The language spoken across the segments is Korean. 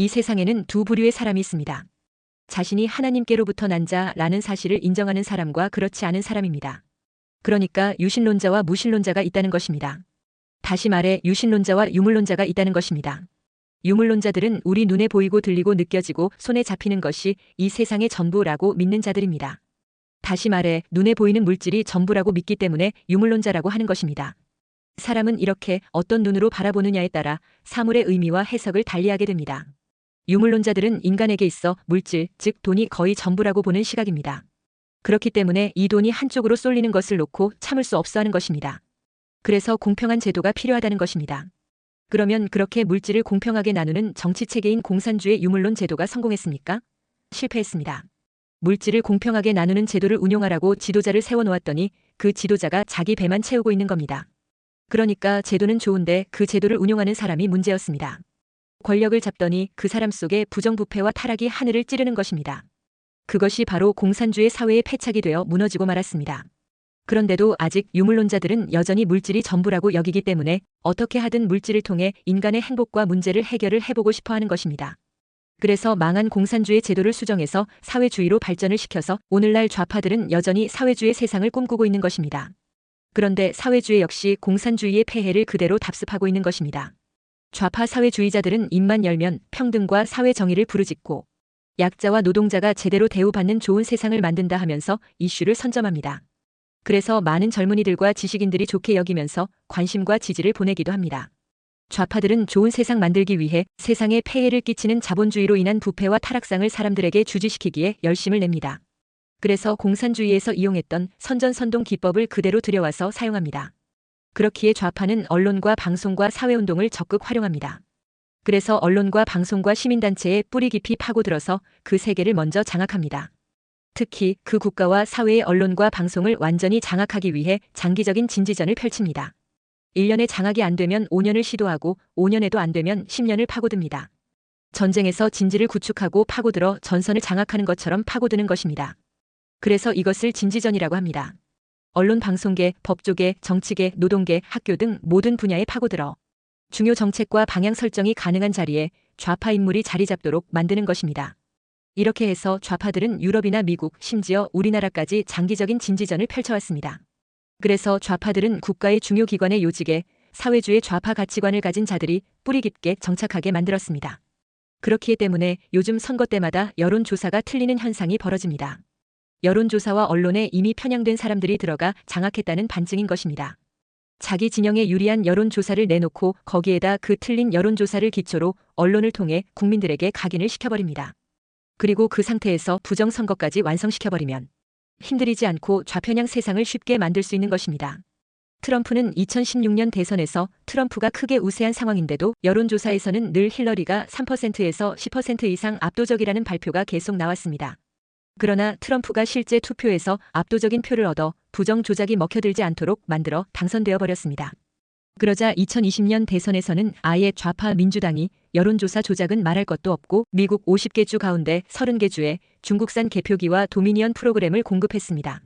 이 세상에는 두 부류의 사람이 있습니다. 자신이 하나님께로부터 난 자라는 사실을 인정하는 사람과 그렇지 않은 사람입니다. 그러니까 유신론자와 무신론자가 있다는 것입니다. 다시 말해 유신론자와 유물론자가 있다는 것입니다. 유물론자들은 우리 눈에 보이고 들리고 느껴지고 손에 잡히는 것이 이 세상의 전부라고 믿는 자들입니다. 다시 말해 눈에 보이는 물질이 전부라고 믿기 때문에 유물론자라고 하는 것입니다. 사람은 이렇게 어떤 눈으로 바라보느냐에 따라 사물의 의미와 해석을 달리하게 됩니다. 유물론자들은 인간에게 있어 물질, 즉 돈이 거의 전부라고 보는 시각입니다. 그렇기 때문에 이 돈이 한쪽으로 쏠리는 것을 놓고 참을 수 없어 하는 것입니다. 그래서 공평한 제도가 필요하다는 것입니다. 그러면 그렇게 물질을 공평하게 나누는 정치체계인 공산주의 유물론 제도가 성공했습니까? 실패했습니다. 물질을 공평하게 나누는 제도를 운용하라고 지도자를 세워놓았더니 그 지도자가 자기 배만 채우고 있는 겁니다. 그러니까 제도는 좋은데 그 제도를 운용하는 사람이 문제였습니다. 권력을 잡더니 그 사람 속에 부정부패와 타락이 하늘을 찌르는 것입니다. 그것이 바로 공산주의 사회의 패착이 되어 무너지고 말았습니다. 그런데도 아직 유물론자들은 여전히 물질이 전부라고 여기기 때문에 어떻게 하든 물질을 통해 인간의 행복과 문제를 해결을 해보고 싶어 하는 것입니다. 그래서 망한 공산주의 제도를 수정해서 사회주의로 발전을 시켜서 오늘날 좌파들은 여전히 사회주의 세상을 꿈꾸고 있는 것입니다. 그런데 사회주의 역시 공산주의의 폐해를 그대로 답습하고 있는 것입니다. 좌파 사회주의자들은 입만 열면 평등과 사회정의를 부르짖고 약자와 노동자가 제대로 대우받는 좋은 세상을 만든다 하면서 이슈를 선점합니다. 그래서 많은 젊은이들과 지식인들이 좋게 여기면서 관심과 지지를 보내기도 합니다. 좌파들은 좋은 세상 만들기 위해 세상에 폐해를 끼치는 자본주의로 인한 부패와 타락상을 사람들에게 주지시키기에 열심을 냅니다. 그래서 공산주의에서 이용했던 선전선동 기법을 그대로 들여와서 사용합니다. 그렇기에 좌파는 언론과 방송과 사회운동을 적극 활용합니다. 그래서 언론과 방송과 시민단체에 뿌리 깊이 파고들어서 그 세계를 먼저 장악합니다. 특히 그 국가와 사회의 언론과 방송을 완전히 장악하기 위해 장기적인 진지전을 펼칩니다. 1년에 장악이 안 되면 5년을 시도하고 5년에도 안 되면 10년을 파고듭니다. 전쟁에서 진지를 구축하고 파고들어 전선을 장악하는 것처럼 파고드는 것입니다. 그래서 이것을 진지전이라고 합니다. 언론 방송계, 법조계, 정치계, 노동계, 학교 등 모든 분야에 파고들어 중요 정책과 방향 설정이 가능한 자리에 좌파 인물이 자리 잡도록 만드는 것입니다. 이렇게 해서 좌파들은 유럽이나 미국, 심지어 우리나라까지 장기적인 진지전을 펼쳐왔습니다. 그래서 좌파들은 국가의 중요 기관의 요직에 사회주의 좌파 가치관을 가진 자들이 뿌리 깊게 정착하게 만들었습니다. 그렇기 때문에 요즘 선거 때마다 여론조사가 틀리는 현상이 벌어집니다. 여론조사와 언론에 이미 편향된 사람들이 들어가 장악했다는 반증인 것입니다. 자기 진영에 유리한 여론조사를 내놓고 거기에다 그 틀린 여론조사를 기초로 언론을 통해 국민들에게 각인을 시켜버립니다. 그리고 그 상태에서 부정선거까지 완성시켜버리면 힘들이지 않고 좌편향 세상을 쉽게 만들 수 있는 것입니다. 트럼프는 2016년 대선에서 트럼프가 크게 우세한 상황인데도 여론조사에서는 늘 힐러리가 3%에서 10% 이상 압도적이라는 발표가 계속 나왔습니다. 그러나 트럼프가 실제 투표에서 압도적인 표를 얻어 부정 조작이 먹혀들지 않도록 만들어 당선되어 버렸습니다. 그러자 2020년 대선에서는 아예 좌파 민주당이 여론조사 조작은 말할 것도 없고 미국 50개 주 가운데 30개 주에 중국산 개표기와 도미니언 프로그램을 공급했습니다.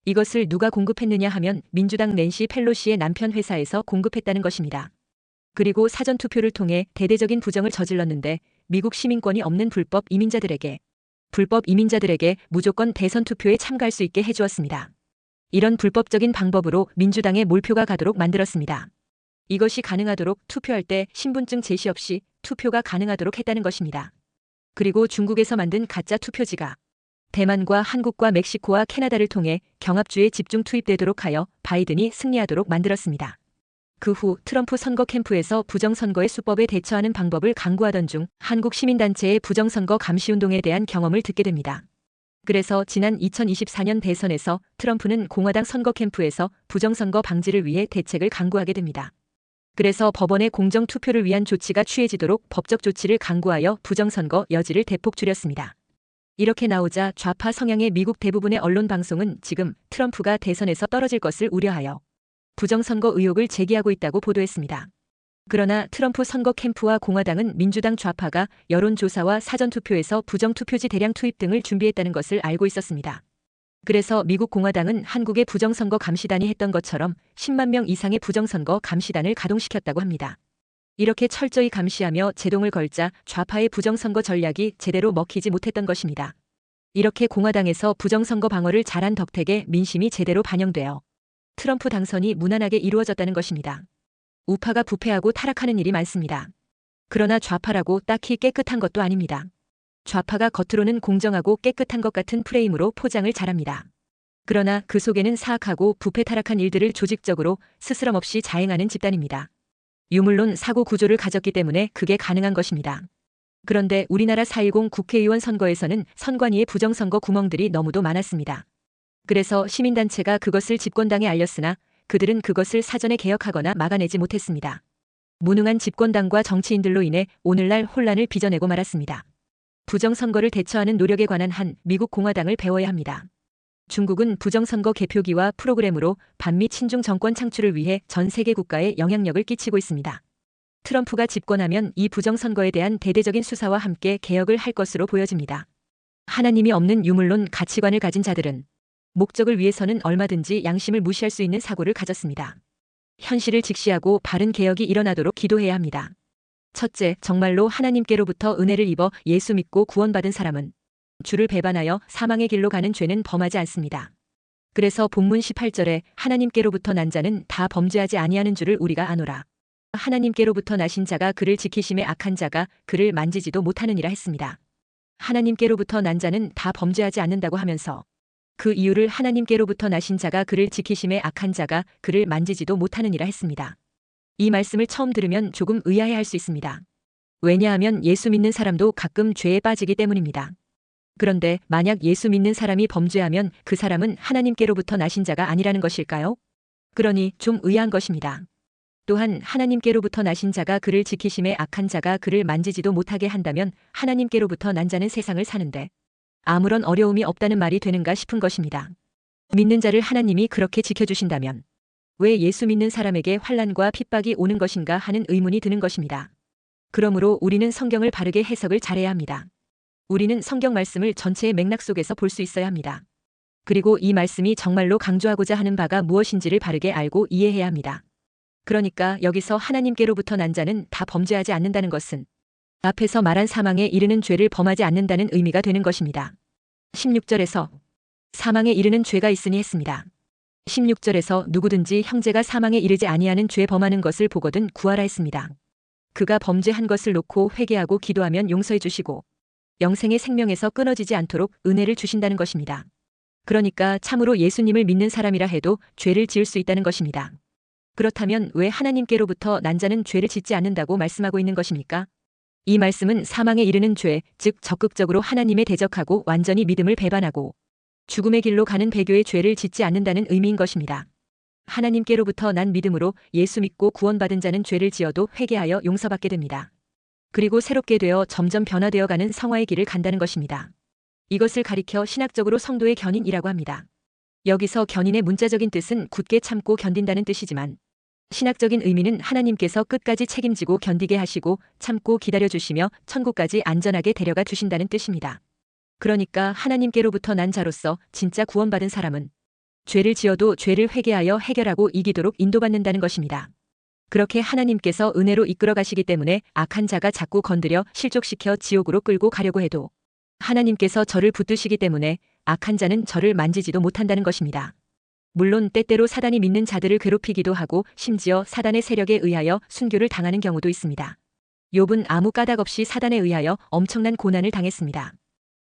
이것을 누가 공급했느냐 하면 민주당 낸시 펠로시의 남편 회사에서 공급했다는 것입니다. 그리고 사전투표를 통해 대대적인 부정을 저질렀는데 미국 시민권이 없는 불법 이민자들에게 무조건 대선 투표에 참가할 수 있게 해주었습니다. 이런 불법적인 방법으로 민주당의 몰표가 가도록 만들었습니다. 이것이 가능하도록 투표할 때 신분증 제시 없이 투표가 가능하도록 했다는 것입니다. 그리고 중국에서 만든 가짜 투표지가 대만과 한국과 멕시코와 캐나다를 통해 경합주에 집중 투입되도록 하여 바이든이 승리하도록 만들었습니다. 그 후 트럼프 선거 캠프에서 부정선거의 수법에 대처하는 방법을 강구하던 중 한국 시민단체의 부정선거 감시운동에 대한 경험을 듣게 됩니다. 그래서 지난 2024년 대선에서 트럼프는 공화당 선거 캠프에서 부정선거 방지를 위해 대책을 강구하게 됩니다. 그래서 법원의 공정투표를 위한 조치가 취해지도록 법적 조치를 강구하여 부정선거 여지를 대폭 줄였습니다. 이렇게 나오자 좌파 성향의 미국 대부분의 언론 방송은 지금 트럼프가 대선에서 떨어질 것을 우려하여 부정선거 의혹을 제기하고 있다고 보도했습니다. 그러나 트럼프 선거 캠프와 공화당은 민주당 좌파가 여론조사와 사전투표에서 부정투표지 대량 투입 등을 준비했다는 것을 알고 있었습니다. 그래서 미국 공화당은 한국의 부정선거 감시단이 했던 것처럼 10만 명 이상의 부정선거 감시단을 가동시켰다고 합니다. 이렇게 철저히 감시하며 제동을 걸자 좌파의 부정선거 전략이 제대로 먹히지 못했던 것입니다. 이렇게 공화당에서 부정선거 방어를 잘한 덕택에 민심이 제대로 반영되어 트럼프 당선이 무난하게 이루어졌다는 것입니다. 우파가 부패하고 타락하는 일이 많습니다. 그러나 좌파라고 딱히 깨끗한 것도 아닙니다. 좌파가 겉으로는 공정하고 깨끗한 것 같은 프레임으로 포장을 잘합니다. 그러나 그 속에는 사악하고 부패 타락한 일들을 조직적으로 스스럼 없이 자행하는 집단입니다. 유물론 사고 구조를 가졌기 때문에 그게 가능한 것입니다. 그런데 우리나라 4.10 국회의원 선거에서는 선관위의 부정선거 구멍들이 너무도 많았습니다. 그래서 시민단체가 그것을 집권당에 알렸으나 그들은 그것을 사전에 개혁하거나 막아내지 못했습니다. 무능한 집권당과 정치인들로 인해 오늘날 혼란을 빚어내고 말았습니다. 부정선거를 대처하는 노력에 관한 한 미국 공화당을 배워야 합니다. 중국은 부정선거 개표기와 프로그램으로 반미 친중 정권 창출을 위해 전 세계 국가에 영향력을 끼치고 있습니다. 트럼프가 집권하면 이 부정선거에 대한 대대적인 수사와 함께 개혁을 할 것으로 보여집니다. 하나님이 없는 유물론 가치관을 가진 자들은 목적을 위해서는 얼마든지 양심을 무시할 수 있는 사고를 가졌습니다. 현실을 직시하고 바른 개혁이 일어나도록 기도해야 합니다. 첫째, 정말로 하나님께로부터 은혜를 입어 예수 믿고 구원받은 사람은 주를 배반하여 사망의 길로 가는 죄는 범하지 않습니다. 그래서 본문 18절에 하나님께로부터 난 자는 다 범죄하지 아니하는 줄을 우리가 아노라. 하나님께로부터 나신 자가 그를 지키심에 악한 자가 그를 만지지도 못하느니라 했습니다. 하나님께로부터 난 자는 다 범죄하지 않는다고 하면서 그 이유를 하나님께로부터 나신 자가 그를 지키심에 악한 자가 그를 만지지도 못하느니라 했습니다. 이 말씀을 처음 들으면 조금 의아해할 수 있습니다. 왜냐하면 예수 믿는 사람도 가끔 죄에 빠지기 때문입니다. 그런데 만약 예수 믿는 사람이 범죄하면 그 사람은 하나님께로부터 나신 자가 아니라는 것일까요? 그러니 좀 의아한 것입니다. 또한 하나님께로부터 나신 자가 그를 지키심에 악한 자가 그를 만지지도 못하게 한다면 하나님께로부터 난 자는 세상을 사는데 아무런 어려움이 없다는 말이 되는가 싶은 것입니다. 믿는 자를 하나님이 그렇게 지켜주신다면 왜 예수 믿는 사람에게 환난과 핍박이 오는 것인가 하는 의문이 드는 것입니다. 그러므로 우리는 성경을 바르게 해석을 잘해야 합니다. 우리는 성경 말씀을 전체의 맥락 속에서 볼 수 있어야 합니다. 그리고 이 말씀이 정말로 강조하고자 하는 바가 무엇인지를 바르게 알고 이해해야 합니다. 그러니까 여기서 하나님께로부터 난 자는 다 범죄하지 않는다는 것은 앞에서 말한 사망에 이르는 죄를 범하지 않는다는 의미가 되는 것입니다. 16절에서 사망에 이르는 죄가 있으니 했습니다. 16절에서 누구든지 형제가 사망에 이르지 아니하는 죄 범하는 것을 보거든 구하라 했습니다. 그가 범죄한 것을 놓고 회개하고 기도하면 용서해 주시고 영생의 생명에서 끊어지지 않도록 은혜를 주신다는 것입니다. 그러니까 참으로 예수님을 믿는 사람이라 해도 죄를 지을 수 있다는 것입니다. 그렇다면 왜 하나님께로부터 난 자는 죄를 짓지 않는다고 말씀하고 있는 것입니까? 이 말씀은 사망에 이르는 죄, 즉 적극적으로 하나님에 대적하고 완전히 믿음을 배반하고 죽음의 길로 가는 배교의 죄를 짓지 않는다는 의미인 것입니다. 하나님께로부터 난 믿음으로 예수 믿고 구원받은 자는 죄를 지어도 회개하여 용서받게 됩니다. 그리고 새롭게 되어 점점 변화되어 가는 성화의 길을 간다는 것입니다. 이것을 가리켜 신학적으로 성도의 견인이라고 합니다. 여기서 견인의 문자적인 뜻은 굳게 참고 견딘다는 뜻이지만 신학적인 의미는 하나님께서 끝까지 책임지고 견디게 하시고 참고 기다려주시며 천국까지 안전하게 데려가 주신다는 뜻입니다. 그러니까 하나님께로부터 난 자로서 진짜 구원받은 사람은 죄를 지어도 죄를 회개하여 해결하고 이기도록 인도받는다는 것입니다. 그렇게 하나님께서 은혜로 이끌어 가시기 때문에 악한 자가 자꾸 건드려 실족시켜 지옥으로 끌고 가려고 해도 하나님께서 저를 붙드시기 때문에 악한 자는 저를 만지지도 못한다는 것입니다. 물론 때때로 사단이 믿는 자들을 괴롭히기도 하고 심지어 사단의 세력에 의하여 순교를 당하는 경우도 있습니다. 욥은 아무 까닭 없이 사단에 의하여 엄청난 고난을 당했습니다.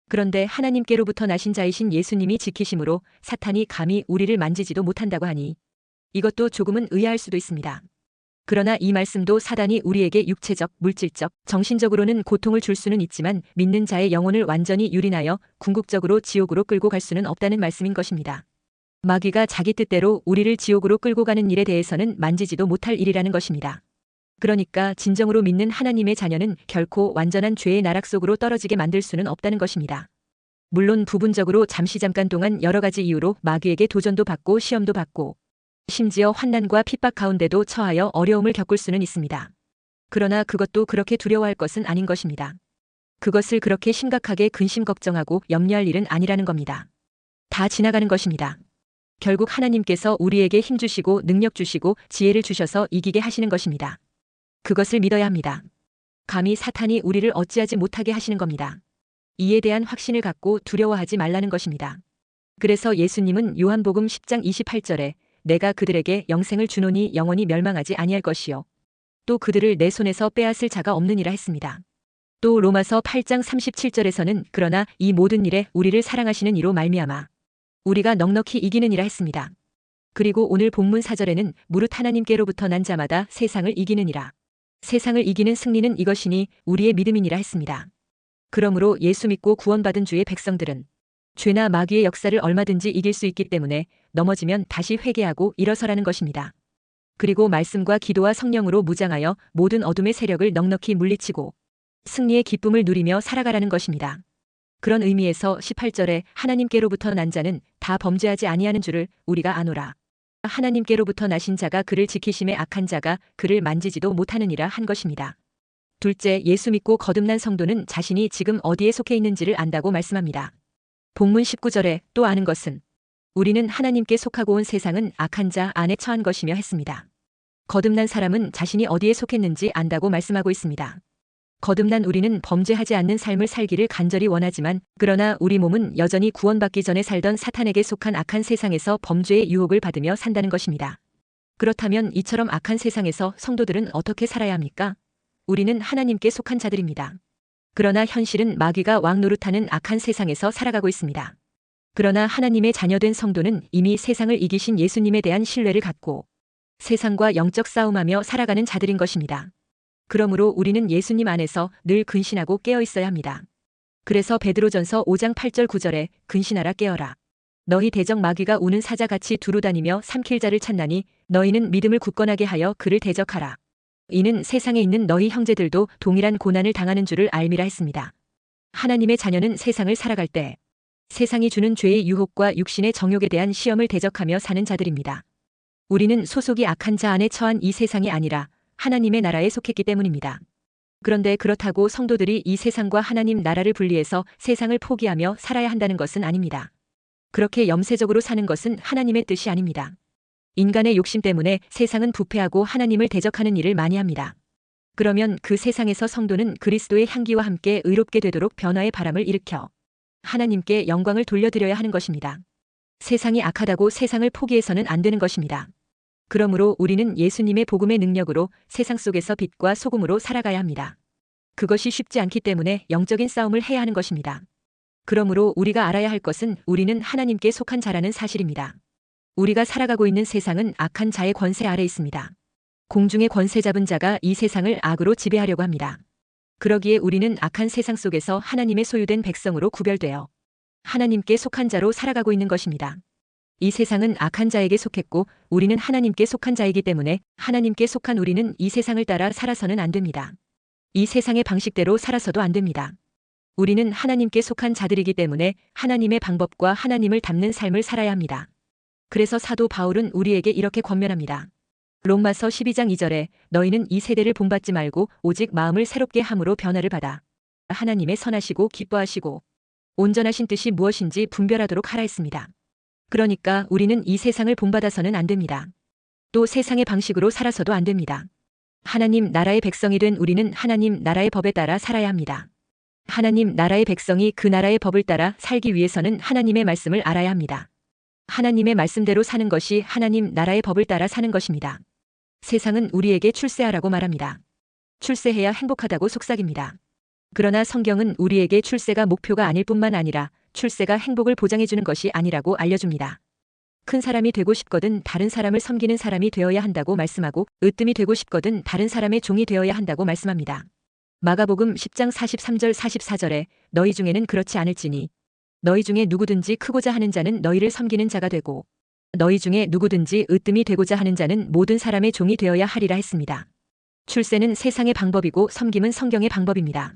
그런데 하나님께로부터 나신 자이신 예수님이 지키심으로 사탄이 감히 우리를 만지지도 못한다고 하니 이것도 조금은 의아할 수도 있습니다. 그러나 이 말씀도 사단이 우리에게 육체적, 물질적, 정신적으로는 고통을 줄 수는 있지만 믿는 자의 영혼을 완전히 유린하여 궁극적으로 지옥으로 끌고 갈 수는 없다는 말씀인 것입니다. 마귀가 자기 뜻대로 우리를 지옥으로 끌고 가는 일에 대해서는 만지지도 못할 일이라는 것입니다. 그러니까 진정으로 믿는 하나님의 자녀는 결코 완전한 죄의 나락 속으로 떨어지게 만들 수는 없다는 것입니다. 물론 부분적으로 잠깐 동안 여러 가지 이유로 마귀에게 도전도 받고 시험도 받고 심지어 환난과 핍박 가운데도 처하여 어려움을 겪을 수는 있습니다. 그러나 그것도 그렇게 두려워할 것은 아닌 것입니다. 그것을 그렇게 심각하게 근심 걱정하고 염려할 일은 아니라는 겁니다. 다 지나가는 것입니다. 결국 하나님께서 우리에게 힘 주시고 능력 주시고 지혜를 주셔서 이기게 하시는 것입니다. 그것을 믿어야 합니다. 감히 사탄이 우리를 어찌하지 못하게 하시는 겁니다. 이에 대한 확신을 갖고 두려워하지 말라는 것입니다. 그래서 예수님은 요한복음 10장 28절에 내가 그들에게 영생을 주노니 영원히 멸망하지 아니할 것이요 또 그들을 내 손에서 빼앗을 자가 없느니라 했습니다. 또 로마서 8장 37절에서는 그러나 이 모든 일에 우리를 사랑하시는 이로 말미암아 우리가 넉넉히 이기느니라 했습니다. 그리고 오늘 본문 4절에는 무릇 하나님께로부터 난 자마다 세상을 이기느니라. 세상을 이기는 승리는 이것이니 우리의 믿음이니라 했습니다. 그러므로 예수 믿고 구원받은 주의 백성들은 죄나 마귀의 역사를 얼마든지 이길 수 있기 때문에 넘어지면 다시 회개하고 일어서라는 것입니다. 그리고 말씀과 기도와 성령으로 무장하여 모든 어둠의 세력을 넉넉히 물리치고 승리의 기쁨을 누리며 살아가라는 것입니다. 그런 의미에서 18절에 하나님께로부터 난 자는 다 범죄하지 아니하는 줄을 우리가 아노라. 하나님께로부터 나신 자가 그를 지키심에 악한 자가 그를 만지지도 못하느니라 한 것입니다. 둘째, 예수 믿고 거듭난 성도는 자신이 지금 어디에 속해 있는지를 안다고 말씀합니다. 본문 19절에 또 아는 것은 우리는 하나님께 속하고 온 세상은 악한 자 안에 처한 것이며 했습니다. 거듭난 사람은 자신이 어디에 속했는지 안다고 말씀하고 있습니다. 거듭난 우리는 범죄하지 않는 삶을 살기를 간절히 원하지만 그러나 우리 몸은 여전히 구원받기 전에 살던 사탄에게 속한 악한 세상에서 범죄의 유혹을 받으며 산다는 것입니다. 그렇다면 이처럼 악한 세상에서 성도들은 어떻게 살아야 합니까? 우리는 하나님께 속한 자들입니다. 그러나 현실은 마귀가 왕노릇하는 악한 세상에서 살아가고 있습니다. 그러나 하나님의 자녀된 성도는 이미 세상을 이기신 예수님에 대한 신뢰를 갖고 세상과 영적 싸움하며 살아가는 자들인 것입니다. 그러므로 우리는 예수님 안에서 늘 근신하고 깨어 있어야 합니다. 그래서 베드로전서 5장 8절 9절에 근신하라 깨어라. 너희 대적 마귀가 우는 사자같이 두루다니며 삼킬 자를 찾나니 너희는 믿음을 굳건하게 하여 그를 대적하라. 이는 세상에 있는 너희 형제들도 동일한 고난을 당하는 줄을 알미라 했습니다. 하나님의 자녀는 세상을 살아갈 때 세상이 주는 죄의 유혹과 육신의 정욕에 대한 시험을 대적하며 사는 자들입니다. 우리는 소속이 악한 자 안에 처한 이 세상이 아니라 하나님의 나라에 속했기 때문입니다. 그런데 그렇다고 성도들이 이 세상과 하나님 나라를 분리해서 세상을 포기하며 살아야 한다는 것은 아닙니다. 그렇게 염세적으로 사는 것은 하나님의 뜻이 아닙니다. 인간의 욕심 때문에 세상은 부패하고 하나님을 대적하는 일을 많이 합니다. 그러면 그 세상에서 성도는 그리스도의 향기와 함께 의롭게 되도록 변화의 바람을 일으켜 하나님께 영광을 돌려드려야 하는 것입니다. 세상이 악하다고 세상을 포기해서는 안 되는 것입니다. 그러므로 우리는 예수님의 복음의 능력으로 세상 속에서 빛과 소금으로 살아가야 합니다. 그것이 쉽지 않기 때문에 영적인 싸움을 해야 하는 것입니다. 그러므로 우리가 알아야 할 것은 우리는 하나님께 속한 자라는 사실입니다. 우리가 살아가고 있는 세상은 악한 자의 권세 아래 있습니다. 공중의 권세 잡은 자가 이 세상을 악으로 지배하려고 합니다. 그러기에 우리는 악한 세상 속에서 하나님의 소유된 백성으로 구별되어 하나님께 속한 자로 살아가고 있는 것입니다. 이 세상은 악한 자에게 속했고 우리는 하나님께 속한 자이기 때문에 하나님께 속한 우리는 이 세상을 따라 살아서는 안 됩니다. 이 세상의 방식대로 살아서도 안 됩니다. 우리는 하나님께 속한 자들이기 때문에 하나님의 방법과 하나님을 닮는 삶을 살아야 합니다. 그래서 사도 바울은 우리에게 이렇게 권면합니다. 로마서 12장 2절에 너희는 이 세대를 본받지 말고 오직 마음을 새롭게 함으로 변화를 받아 하나님의 선하시고 기뻐하시고 온전하신 뜻이 무엇인지 분별하도록 하라 했습니다. 그러니까 우리는 이 세상을 본받아서는 안 됩니다. 또 세상의 방식으로 살아서도 안 됩니다. 하나님 나라의 백성이 된 우리는 하나님 나라의 법에 따라 살아야 합니다. 하나님 나라의 백성이 그 나라의 법을 따라 살기 위해서는 하나님의 말씀을 알아야 합니다. 하나님의 말씀대로 사는 것이 하나님 나라의 법을 따라 사는 것입니다. 세상은 우리에게 출세하라고 말합니다. 출세해야 행복하다고 속삭입니다. 그러나 성경은 우리에게 출세가 목표가 아닐 뿐만 아니라 출세가 행복을 보장해주는 것이 아니라고 알려줍니다. 큰 사람이 되고 싶거든 다른 사람을 섬기는 사람이 되어야 한다고 말씀하고 으뜸이 되고 싶거든 다른 사람의 종이 되어야 한다고 말씀합니다. 마가복음 10장 43절 44절에 너희 중에는 그렇지 않을지니 너희 중에 누구든지 크고자 하는 자는 너희를 섬기는 자가 되고 너희 중에 누구든지 으뜸이 되고자 하는 자는 모든 사람의 종이 되어야 하리라 했습니다. 출세는 세상의 방법이고 섬김은 성경의 방법입니다.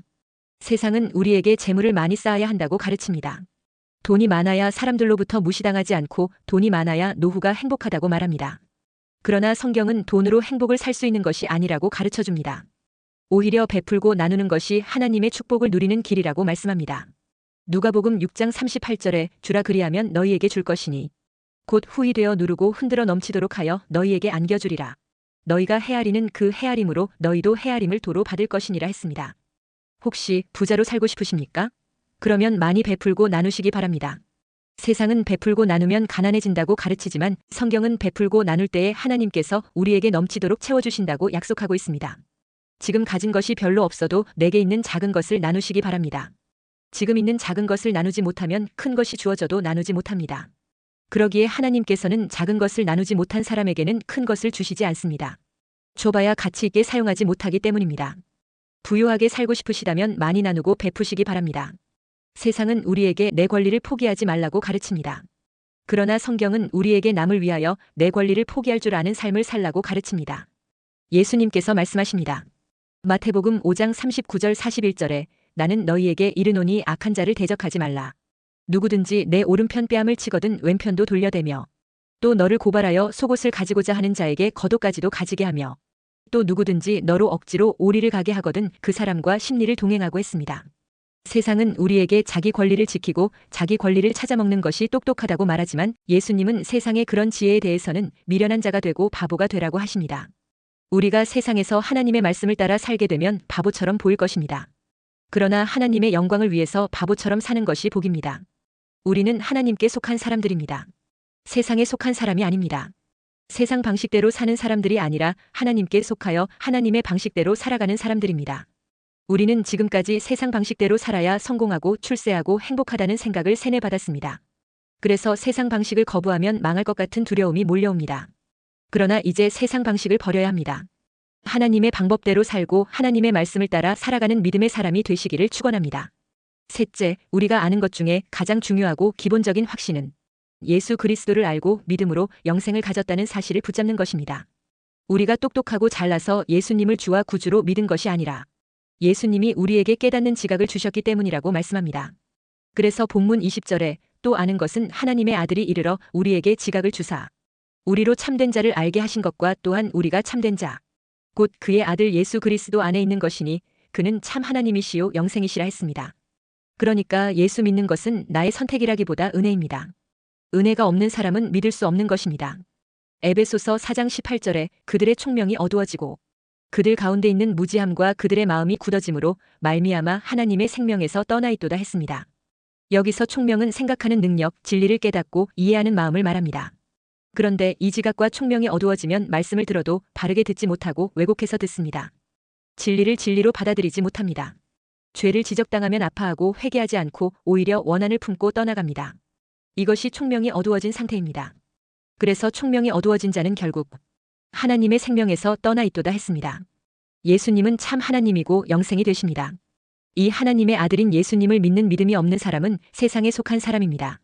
세상은 우리에게 재물을 많이 쌓아야 한다고 가르칩니다. 돈이 많아야 사람들로부터 무시당하지 않고 돈이 많아야 노후가 행복하다고 말합니다. 그러나 성경은 돈으로 행복을 살 수 있는 것이 아니라고 가르쳐줍니다. 오히려 베풀고 나누는 것이 하나님의 축복을 누리는 길이라고 말씀합니다. 누가복음 6장 38절에 주라 그리하면 너희에게 줄 것이니 곧 후히 되어 누르고 흔들어 넘치도록 하여 너희에게 안겨주리라. 너희가 헤아리는 그 헤아림으로 너희도 헤아림을 도로 받을 것이니라 했습니다. 혹시 부자로 살고 싶으십니까? 그러면 많이 베풀고 나누시기 바랍니다. 세상은 베풀고 나누면 가난해진다고 가르치지만 성경은 베풀고 나눌 때에 하나님께서 우리에게 넘치도록 채워주신다고 약속하고 있습니다. 지금 가진 것이 별로 없어도 내게 있는 작은 것을 나누시기 바랍니다. 지금 있는 작은 것을 나누지 못하면 큰 것이 주어져도 나누지 못합니다. 그러기에 하나님께서는 작은 것을 나누지 못한 사람에게는 큰 것을 주시지 않습니다. 줘봐야 가치 있게 사용하지 못하기 때문입니다. 부유하게 살고 싶으시다면 많이 나누고 베푸시기 바랍니다. 세상은 우리에게 내 권리를 포기하지 말라고 가르칩니다. 그러나 성경은 우리에게 남을 위하여 내 권리를 포기할 줄 아는 삶을 살라고 가르칩니다. 예수님께서 말씀하십니다. 마태복음 5장 39절 41절에 나는 너희에게 이르노니 악한 자를 대적하지 말라. 누구든지 내 오른편 뺨을 치거든 왼편도 돌려대며 또 너를 고발하여 속옷을 가지고자 하는 자에게 겉옷까지도 가지게 하며 또 누구든지 너로 억지로 오리를 가게 하거든 그 사람과 심리를 동행하고 했습니다. 세상은 우리에게 자기 권리를 지키고 자기 권리를 찾아먹는 것이 똑똑하다고 말하지만 예수님은 세상의 그런 지혜에 대해서는 미련한 자가 되고 바보가 되라고 하십니다. 우리가 세상에서 하나님의 말씀을 따라 살게 되면 바보처럼 보일 것입니다. 그러나 하나님의 영광을 위해서 바보처럼 사는 것이 복입니다. 우리는 하나님께 속한 사람들입니다. 세상에 속한 사람이 아닙니다. 세상 방식대로 사는 사람들이 아니라 하나님께 속하여 하나님의 방식대로 살아가는 사람들입니다. 우리는 지금까지 세상 방식대로 살아야 성공하고 출세하고 행복하다는 생각을 세뇌받았습니다. 그래서 세상 방식을 거부하면 망할 것 같은 두려움이 몰려옵니다. 그러나 이제 세상 방식을 버려야 합니다. 하나님의 방법대로 살고 하나님의 말씀을 따라 살아가는 믿음의 사람이 되시기를 축원합니다. 셋째, 우리가 아는 것 중에 가장 중요하고 기본적인 확신은 예수 그리스도를 알고 믿음으로 영생을 가졌다는 사실을 붙잡는 것입니다. 우리가 똑똑하고 잘나서 예수님을 주와 구주로 믿은 것이 아니라 예수님이 우리에게 깨닫는 지각을 주셨기 때문이라고 말씀합니다. 그래서 본문 20절에 또 아는 것은 하나님의 아들이 이르러 우리에게 지각을 주사 우리로 참된 자를 알게 하신 것과 또한 우리가 참된 자 곧 그의 아들 예수 그리스도 안에 있는 것이니 그는 참 하나님이시요 영생이시라 했습니다. 그러니까 예수 믿는 것은 나의 선택이라기보다 은혜입니다. 은혜가 없는 사람은 믿을 수 없는 것입니다. 에베소서 4장 18절에 그들의 총명이 어두워지고 그들 가운데 있는 무지함과 그들의 마음이 굳어짐으로 말미암아 하나님의 생명에서 떠나 있도다 했습니다. 여기서 총명은 생각하는 능력, 진리를 깨닫고 이해하는 마음을 말합니다. 그런데 이 지각과 총명이 어두워지면 말씀을 들어도 바르게 듣지 못하고 왜곡해서 듣습니다. 진리를 진리로 받아들이지 못합니다. 죄를 지적당하면 아파하고 회개하지 않고 오히려 원한을 품고 떠나갑니다. 이것이 총명이 어두워진 상태입니다. 그래서 총명이 어두워진 자는 결국 하나님의 생명에서 떠나 있도다 했습니다. 예수님은 참 하나님이고 영생이 되십니다. 이 하나님의 아들인 예수님을 믿는 믿음이 없는 사람은 세상에 속한 사람입니다.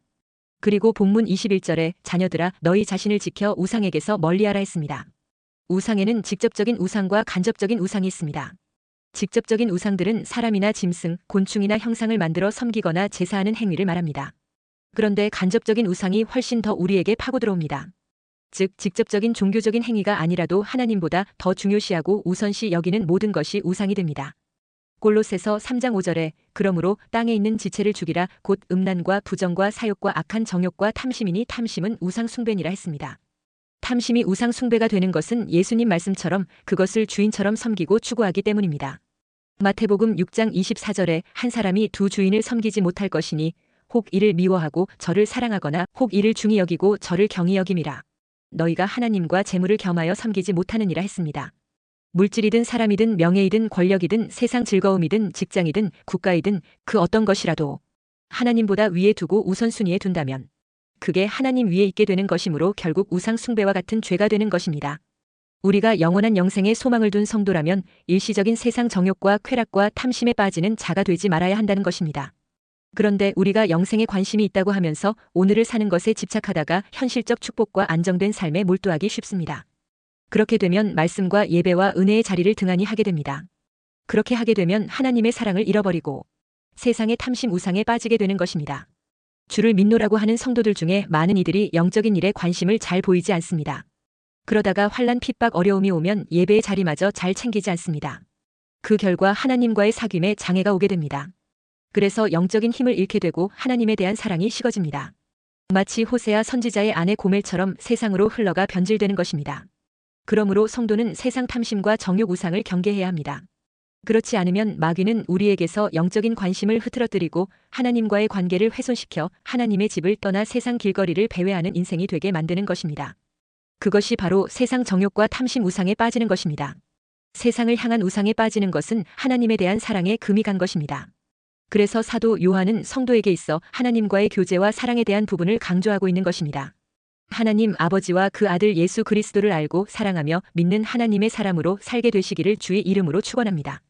그리고 본문 21절에 자녀들아 너희 자신을 지켜 우상에게서 멀리하라 했습니다. 우상에는 직접적인 우상과 간접적인 우상이 있습니다. 직접적인 우상들은 사람이나 짐승, 곤충이나 형상을 만들어 섬기거나 제사하는 행위를 말합니다. 그런데 간접적인 우상이 훨씬 더 우리에게 파고 들어옵니다. 즉 직접적인 종교적인 행위가 아니라도 하나님보다 더 중요시하고 우선시 여기는 모든 것이 우상이 됩니다. 골로새서 3장 5절에 그러므로 땅에 있는 지체를 죽이라 곧 음란과 부정과 사욕과 악한 정욕과 탐심이니 탐심은 우상 숭배니라 했습니다. 탐심이 우상 숭배가 되는 것은 예수님 말씀처럼 그것을 주인처럼 섬기고 추구하기 때문입니다. 마태복음 6장 24절에 한 사람이 두 주인을 섬기지 못할 것이니 혹 이를 미워하고 저를 사랑하거나 혹 이를 중히 여기고 저를 경히 여김이라. 너희가 하나님과 재물을 겸하여 섬기지 못하느니라 했습니다. 물질이든 사람이든 명예이든 권력이든 세상 즐거움이든 직장이든 국가이든 그 어떤 것이라도 하나님보다 위에 두고 우선순위에 둔다면 그게 하나님 위에 있게 되는 것이므로 결국 우상 숭배와 같은 죄가 되는 것입니다. 우리가 영원한 영생에 소망을 둔 성도라면 일시적인 세상 정욕과 쾌락과 탐심에 빠지는 자가 되지 말아야 한다는 것입니다. 그런데 우리가 영생에 관심이 있다고 하면서 오늘을 사는 것에 집착하다가 현실적 축복과 안정된 삶에 몰두하기 쉽습니다. 그렇게 되면 말씀과 예배와 은혜의 자리를 등한히 하게 됩니다. 그렇게 하게 되면 하나님의 사랑을 잃어버리고 세상의 탐심 우상에 빠지게 되는 것입니다. 주를 믿노라고 하는 성도들 중에 많은 이들이 영적인 일에 관심을 잘 보이지 않습니다. 그러다가 환난 핍박 어려움이 오면 예배의 자리마저 잘 챙기지 않습니다. 그 결과 하나님과의 사귐에 장애가 오게 됩니다. 그래서 영적인 힘을 잃게 되고 하나님에 대한 사랑이 식어집니다. 마치 호세아 선지자의 아내 고멜처럼 세상으로 흘러가 변질되는 것입니다. 그러므로 성도는 세상 탐심과 정욕 우상을 경계해야 합니다. 그렇지 않으면 마귀는 우리에게서 영적인 관심을 흐트러뜨리고 하나님과의 관계를 훼손시켜 하나님의 집을 떠나 세상 길거리를 배회하는 인생이 되게 만드는 것입니다. 그것이 바로 세상 정욕과 탐심 우상에 빠지는 것입니다. 세상을 향한 우상에 빠지는 것은 하나님에 대한 사랑에 금이 간 것입니다. 그래서 사도 요한은 성도에게 있어 하나님과의 교제와 사랑에 대한 부분을 강조하고 있는 것입니다. 하나님 아버지와 그 아들 예수 그리스도를 알고 사랑하며 믿는 하나님의 사람으로 살게 되시기를 주의 이름으로 축원합니다.